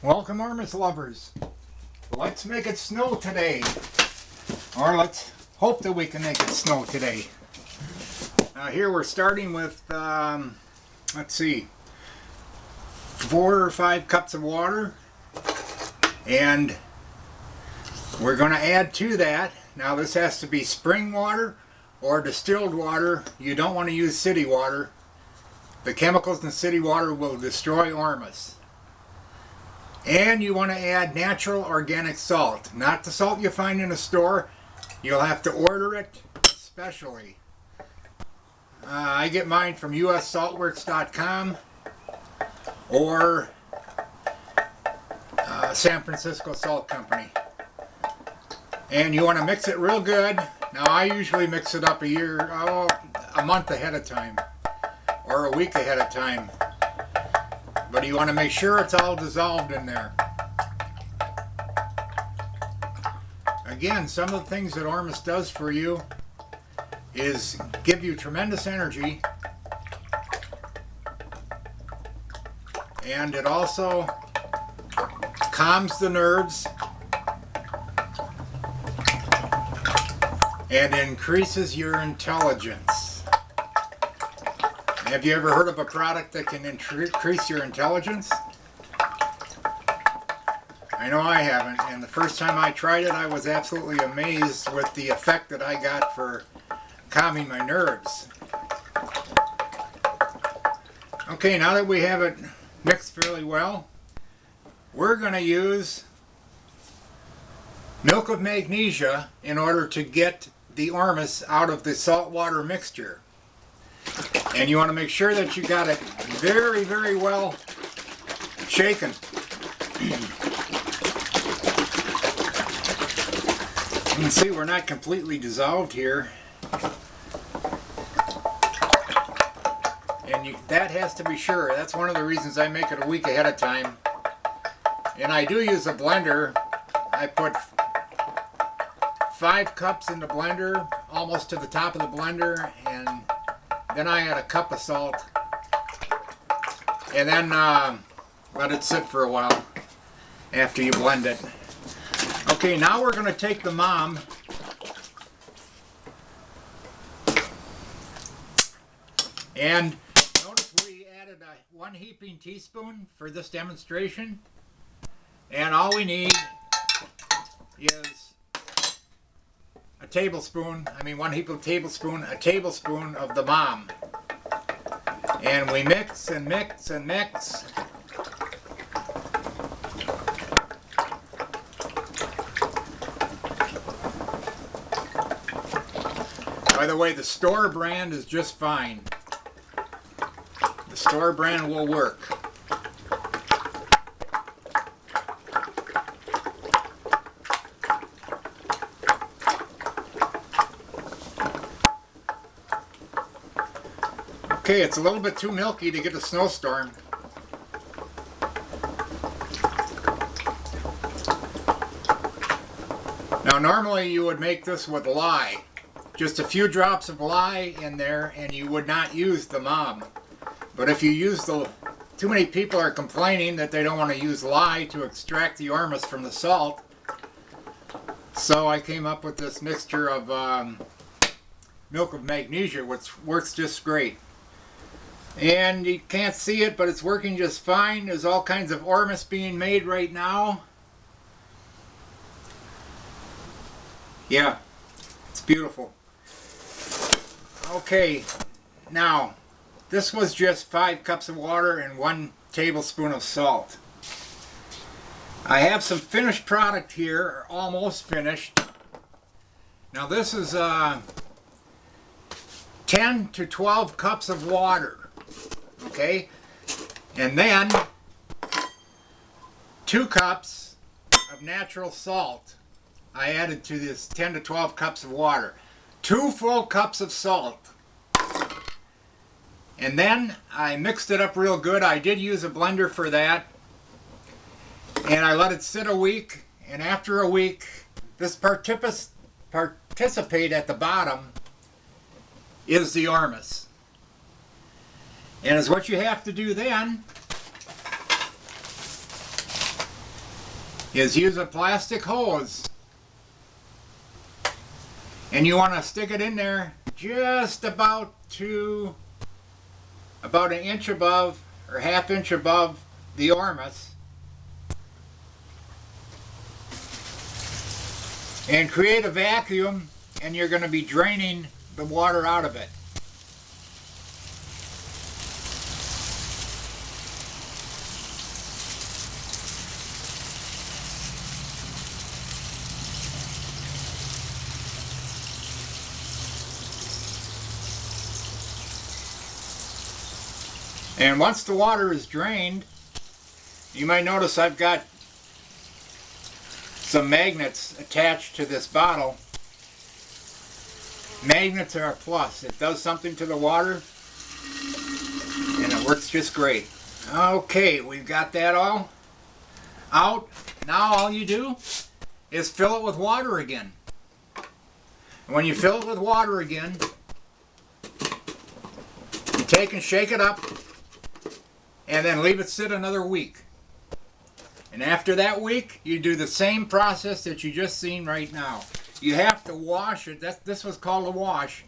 Welcome, Ormus lovers. Let's make it snow today. Or let's hope that we can make it snow today. Here we're starting with, let's see, 4 or 5 cups of water. And we're going to add to that, now this has to be spring water or distilled water. You don't want to use city water. The chemicals in city water will destroy Ormus. And you want to add natural organic salt, not the salt you find in a store. You'll have to order it specially. I get mine from ussaltworks.com or San Francisco Salt Company. And you want to mix it real good. Now I usually mix it up a month ahead of time or a week ahead of time. But you want to make sure it's all dissolved in there. Again, some of the things that Ormus does for you is give you tremendous energy, and it also calms the nerves and increases your intelligence. Have you ever heard of a product that can increase your intelligence? I know I haven't, and the first time I tried it I was absolutely amazed with the effect that I got for calming my nerves. Okay, now that we have it mixed fairly well, we're going to use milk of magnesia in order to get the Ormus out of the salt water mixture. And you want to make sure that you got it very, very well shaken. You can see we're not completely dissolved here. And that has to be sure. That's one of the reasons I make it a week ahead of time. And I do use a blender. I put 5 cups in the blender, almost to the top of the blender, and then I add a cup of salt. And then let it sit for a while after you blend it. Okay, now we're going to take the mom and notice we added 1 heaping teaspoon for this demonstration, and all we need is a tablespoon, 1 heaping tablespoon, a tablespoon of the mom. And we mix and mix and mix. By the way, the store brand is just fine. The store brand will work. Okay, it's a little bit too milky to get a snowstorm. Now normally you would make this with lye. Just a few drops of lye in there and you would not use the mom. But if you use too many people are complaining that they don't want to use lye to extract the Ormus from the salt. So I came up with this mixture of milk of magnesia, which works just great. And you can't see it, but it's working just fine. There's all kinds of Ormus being made right now. Yeah, it's beautiful. Okay, now this was just 5 cups of water and 1 tablespoon of salt. I have some finished product here, almost finished. Now this is 10 to 12 cups of water. Okay, and then 2 cups of natural salt I added to this 10 to 12 cups of water. 2 full cups of salt. And then I mixed it up real good. I did use a blender for that. And I let it sit a week. And after a week, this participate at the bottom is the Ormus. And is what you have to do then is use a plastic hose. And you want to stick it in there just about an inch above or ½ inch above the Ormus. And create a vacuum, and you're going to be draining the water out of it. And once the water is drained, you might notice I've got some magnets attached to this bottle. Magnets are a plus. It does something to the water and it works just great. Okay, we've got that all out. Now all you do is fill it with water again. And when you fill it with water again, you take and shake it up and then leave it sit another week. And after that week, you do the same process that you just seen right now. You have to wash it. This was called a wash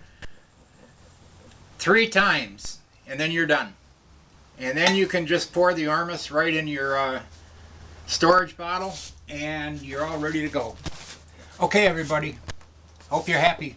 3 times, and then you're done. And then you can just pour the Ormus right in your storage bottle, and you're all ready to go. Okay, everybody. Hope you're happy.